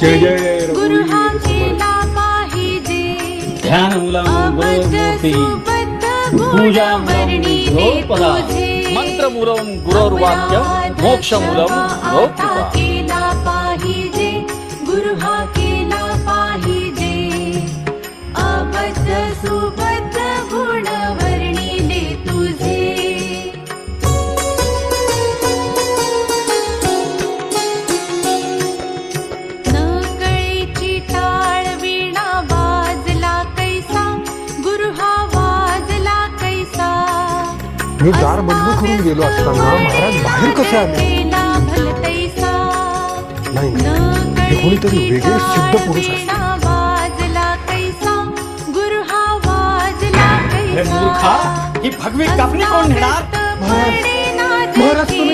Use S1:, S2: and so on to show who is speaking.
S1: जय जय
S2: गुरु हा
S1: रघुवीर
S2: केला पाहिजे
S3: ध्यान मुलं
S2: अबद्ध सुबद्ध
S3: पूजा
S2: गुणवर्णी दे तुझे
S3: मंत्रमूलम गुरोर्वाक्यम मोक्षमूलम गुरोकृपा
S2: केला पाहिजे गुरु हा केला पाहिजे अबद्ध सुबद्ध गुणवर्णी दे तुझे नकळीची टाळ वीणा वाजला कैसा गुरु हा वाजला कैसा
S1: मी दार बंद करून गेलो असताना महाराज बाहेर कसे आले नाही हे कोणीतरी वेगळे सिद्ध पुरुष असतात
S3: हे मूर्खा ही भगवी कापणी कोण नेणार
S1: महाराज तुम्ही